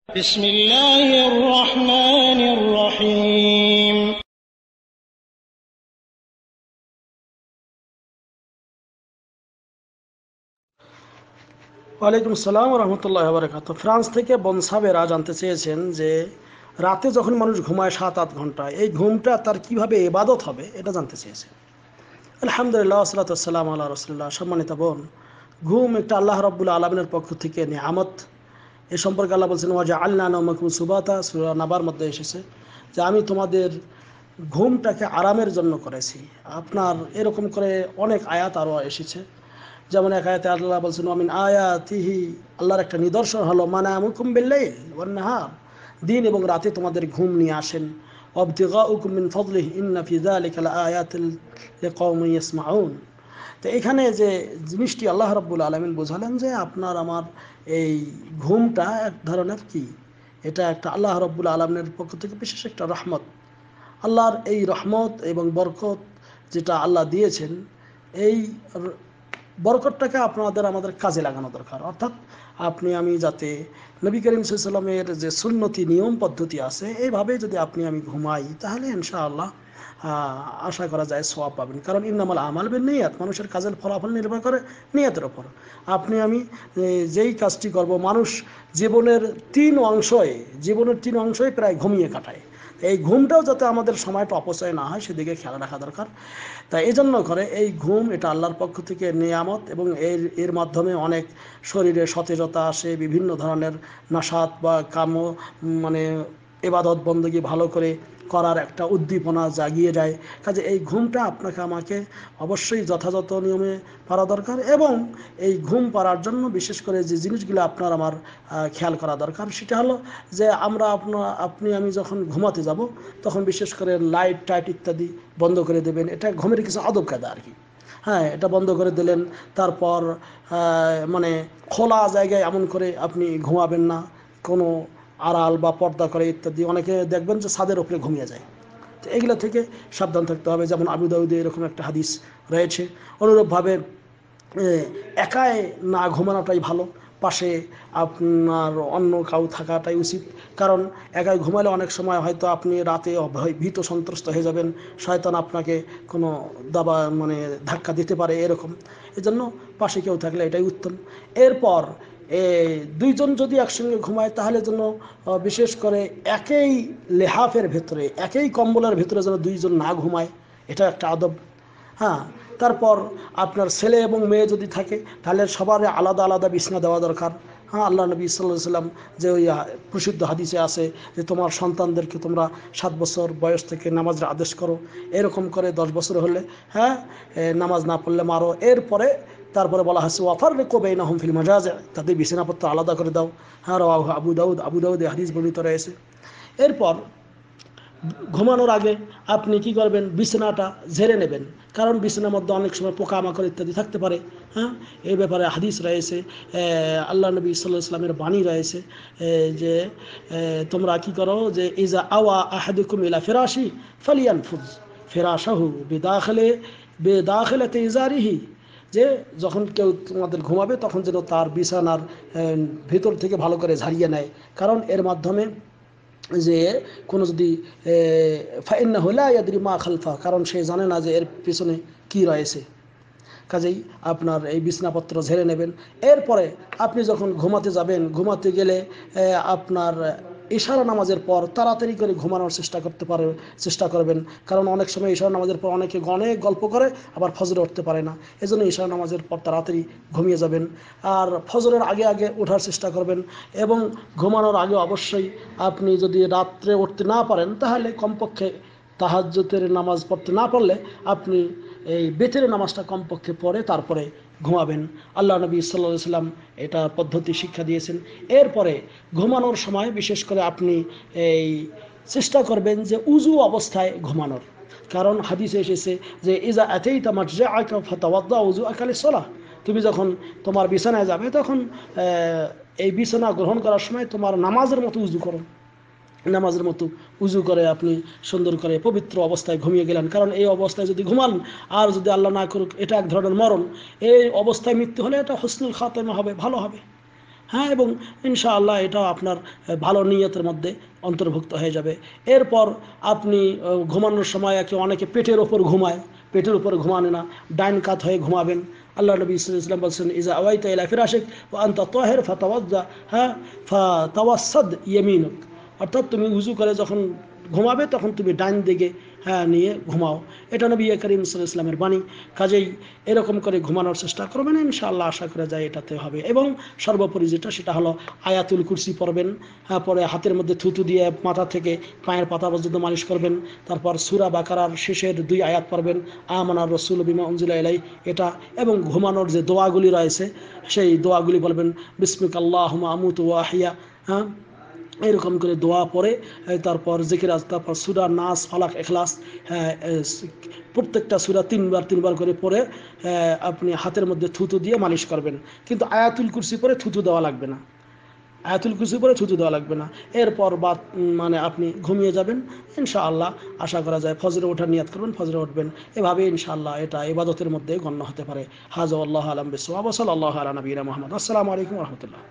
بسم الله الرحمن الرحيم ওয়ালাইকুম আসসালাম রহমতুল্লাহ বারাকাত। ফ্রান্স থেকে বনসাবেরা জানতে চেয়েছেন যে রাতে যখন মানুষ ঘুমায় 7-8 ঘন্টা, এই ঘুমটা তার কিভাবে ইবাদত হবে এটা জানতে চেয়েছেন। আলহামদুলিল্লাহ, আসসালাতু ওয়াসসালামু আলা রাসূলিল্লাহ। সম্মানিত বোন, ঘুম একটা আল্লাহ রাব্বুল আলামিনের পক্ষ থেকে নিয়ামত। এ সম্পর্কে আল্লাহ বলছেন, ওয়া জাআলনা নাওমাকুম সুবাতা, সূরা নাবার মধ্যে এসেছে যে আমি তোমাদের ঘুমটাকে আরামের জন্য করেছি। আপনার এরকম করে অনেক আয়াত আরও এসেছে। যেমন এক আয়াতে আল্লাহ বলছেন, আমিন আয়াতিহি, আল্লাহর একটা নিদর্শন হলো মানামুকুম বিল্লাইল ওয়ান নাহার, দিন এবং রাতে তোমাদের ঘুম নিয়ে আসেন। ওয়াবতিগাউকুম মিন ফাদলিহি ইন্না ফি যালিকা লাআয়াতিন লিকাওমিন ইয়াসমাউন। তো এখানে যে জিনিসটি আল্লাহ রাব্বুল আলামিন বোঝালেন যে আপনার আমার এই ঘুমটা এক ধরনের কি, এটা একটা আল্লাহ রাব্বুল আলামিনের পক্ষ থেকে বিশেষ একটা রহমত। আল্লাহর এই রহমত এবং বরকত যেটা আল্লাহ দিয়েছেন, এই বরকতটাকে আমাদের কাজে লাগানো দরকার। অর্থাৎ আপনি আমি যাতে নবী করিম সাল্লাল্লাহু আলাইহি ওয়াসাল্লামের যে সুন্নতি নিয়ম পদ্ধতি আছে, এইভাবে যদি আপনি আমি ঘুমাই, তাহলে ইনশাআল্লাহ আশা করা যায় সওয়াব পাবেন। কারণ ইন্নামাল আমাল বিন্নিয়াত, মানুষের কাজের ফলাফল নির্ভর করে নিয়তের ওপর। আপনি আমি যেই কাজটি করব, মানুষ জীবনের জীবনের তিন অংশই প্রায় ঘুমিয়ে কাটায়। এই ঘুমটাও যাতে আমাদের সময়টা অপচয় না হয়, সেদিকে খেয়াল রাখা দরকার। তাই এই জন্য করে এই ঘুম এটা আল্লাহর পক্ষ থেকে নিয়ামত, এবং এর মাধ্যমে অনেক শরীরে সতেজতা আসে, বিভিন্ন ধরনের নাশাত বা মানে ইবাদত বন্দেগী ভালো করে করার একটা উদ্দীপনা জাগিয়ে যায়। কাজে এই ঘুমটা আপনাকে আমাকে অবশ্যই যথাযথ নিয়মে পারা দরকার। এবং এই ঘুম পারার জন্য বিশেষ করে যে জিনিসগুলো আপনার আমার খেয়াল করা দরকার, সেটা হলো যে আপনি আমি যখন ঘুমাতে যাব, তখন বিশেষ করে লাইট টাইট ইত্যাদি বন্ধ করে দেবেন। এটা ঘুমের কিছু আদব কায়দা আর কি। হ্যাঁ, এটা বন্ধ করে দিলেন। তারপর মানে খোলা জায়গায় এমন করে আপনি ঘুমাবেন না, কোনো আড়াল বা পর্দা করে ইত্যাদি। অনেকে দেখবেন যে ছাদের উপরে ঘুমিয়ে যায়। তো এগুলো থেকে সাবধান থাকতে হবে। যেমন আবু দাউদে এরকম একটা হাদিস রয়েছে। অনুরূপভাবে একাই না ঘুমানোটাই ভালো, পাশে আপনার অন্য কাউ থাকাটাই উচিত। কারণ একাই ঘুমালে অনেক সময় হয়তো আপনি রাতে ভীত সন্ত্রস্ত হয়ে যাবেন, শয়তান আপনাকে কোনো মানে ধাক্কা দিতে পারে এরকম। এজন্য পাশে কেউ থাকলে এটাই উত্তম। এরপর দুইজন যদি একসঙ্গে ঘুমায়, তাহলে যেন বিশেষ করে একই লেহাফের ভেতরে, একই কম্বলের ভেতরে যেন দুইজন না ঘুমায়, এটা একটা আদব। হ্যাঁ, তারপর আপনার ছেলে এবং মেয়ে যদি থাকে, তাহলে সবার আলাদা আলাদা বিছানা দেওয়া দরকার। হ্যাঁ, আল্লাহ নবী সাল্লাল্লাহু আলাইহি সাল্লাম যে ওই প্রসিদ্ধ হাদিসে আছে যে তোমার সন্তানদেরকে তোমরা 7 বছর বয়স থেকে নামাজের আদেশ করো, এরকম করে 10 বছর হলে হ্যাঁ নামাজ না পড়লে মারো। তারপরে বলা হচ্ছে ওয়াফাররিকু বাইনাহুম ফিল মাজাজি, তাদের বিছানাপত্র আলাদা করে দাও। হ্যাঁ, রাওয়াহু আবু দাউদ হাদিস বর্ণিত রয়েছে। এরপর ঘুমানোর আগে আপনি কি করবেন, বিছানাটা ঝেড়ে নেবেন। কারণ বিছানার মধ্যে অনেক সময় পোকামাকড় ইত্যাদি থাকতে পারে। হ্যাঁ, এই ব্যাপারে হাদিস রয়েছে, আল্লাহ নবী সাল্লাল্লাহু আলাইহি ওয়াসাল্লামের বাণী রয়েছে যে তোমরা কি করো, যে ইজা আওয়া আহাদুকুম ইলা ফিরাশি ফালিয়ানফুজ ফিরাশাহু বিদাখিলাতি ইজারিহি, যে যখন কেউ তোমাদের ঘুমাবে, তখন যেন তার বিছানার ভিতর থেকে ভালো করে ঝাড়িয়ে নেয়। কারণ এর মাধ্যমে যে কোনো যদি ফাইন্নাহু লা ইয়াদরি মা খালফা, কারণ সে জানে না যে এর পিছনে কি রয়েছে। কাজেই আপনার এই বিছনাপত্র ঝেড়ে নেবেন। এরপরে আপনি যখন ঘুমাতে যাবেন, ঘুমাতে গেলে আপনার ইশারা নামাজের পর তাড়াতাড়ি করে ঘুমানোর চেষ্টা করবেন। কারণ অনেক সময় ইশারা নামাজের পর অনেকে অনেক গল্প করে, আবার ফজরে উঠতে পারে না। এজন্য ইশারা নামাজের পর তাড়াতাড়ি ঘুমিয়ে যাবেন। আর ফজরের আগে আগে ওঠার চেষ্টা করবেন। এবং ঘুমানোর আগে অবশ্যই আপনি যদি রাত্রে উঠতে না পারেন, তাহলে কমপক্ষে তাহাজ্জুদের নামাজ পড়তে না পারলে আপনি এই বেতের নামাজটা কমপক্ষে পড়ে তারপরে ঘুমাবেন। আল্লাহ নবী সাল্লাল্লাহু আলাইহি ওয়াসাল্লাম এটা পদ্ধতি শিক্ষা দিয়েছেন। এরপরে ঘুমানোর সময় বিশেষ করে আপনি এই চেষ্টা করবেন যে উজু অবস্থায় ঘুমানোর। কারণ হাদিসে এসেছে যে ইজা আতাইতা মারজাআকা ফাতাওয়াদ্দা উযুআকা লিসসালাহ, তুমি যখন তোমার বিছানায় যাবে, তখন এই বিছানা গ্রহণ করার সময় তোমার নামাজের মতো উজু করো। নামাজের মতো উজু করে আপনি সুন্দর করে পবিত্র অবস্থায় ঘুমিয়ে গেলেন। কারণ এই অবস্থায় যদি ঘুমান, আর যদি আল্লাহ না করুক এটা এক ধরনের মরণ, এই অবস্থায় মৃত্যু হলে এটা হুসনুল খাতেমা হবে, ভালো হবে। হ্যাঁ, এবং ইনশাআল্লাহ এটাও আপনার ভালো নিয়তের মধ্যে অন্তর্ভুক্ত হয়ে যাবে। এরপর আপনি ঘুমানোর সময় অনেকে পেটের ওপর ঘুমায়, পেটের উপর ঘুমানে না, ডাইন কাত হয়ে ঘুমাবেন। আল্লাহ নবী সাল্লাল্লাহু আলাইহি ওয়াসাল্লাম বলছেন, ইজা আওয়াইতা ইলা ফিরাশিক ওয়া আনতা তাহির ফাতাওয়াজ্জা, হ্যাঁ, ফাতাওয়াসসাদ ইয়ামিনুক, অর্থাৎ তুমি উজু করে যখন ঘুমাবে তখন তুমি ডাইন দিকে নিয়ে ঘুমাও। এটা নবী করিম সাল্লাল্লাহু আলাইহি ওয়াসাল্লামের বাণী। কাজেই এরকম করে ঘুমানোর চেষ্টা করবেন, ইনশাআল্লাহ আশা করা যায় এটাতে হবে। এবং সর্বোপরি যেটা, সেটা হলো আয়াতুল কুরসি পড়বেন, পরে হাতের মধ্যে থুতু দিয়ে মাথা থেকে পায়ের পাতা পর্যন্ত মালিশ করবেন। তারপর সূরা বাকারার শেষের 2 আয়াত পড়বেন, আমানার রাসূলু বিমা উনজিলা ইলাইহি, এটা। এবং ঘুমানোর যে দোয়াগুলি রয়েছে সেই দোয়াগুলি বলবেন, বিসমিকা আল্লাহুম্মা আমুতু ওয়া আহইয়া, এরকম করে দোয়া পড়ে তারপর জিকির, তারপর সূরা নাস, ফালাক, ইখলাস, প্রত্যেকটা সূরা 3 বার করে পড়ে আপনি হাতের মধ্যে থুতু দিয়ে মালিশ করবেন। কিন্তু আয়াতুল কুরসি পরে থুতু দেওয়া লাগবে না, আয়াতুল কুরসি পরে থুতু দেওয়া লাগবে না। এরপর মানে আপনি ঘুমিয়ে যাবেন ইনশাআল্লাহ। আশা করা যায় ফজরে ওঠার নিয়াত করবেন, ফজরে উঠবেন। এভাবে ইনশাআল্লাহ এটা ইবাদতের মধ্যে গণ্য হতে পারে। হাযা আল্লাহু আ'লাম বিসওয়াব, সাল্লাল্লাহু আলা নবিয়িনা মুহাম্মদ। আসসালামু আলাইকুম ওয়া রাহমাতুল্লাহ।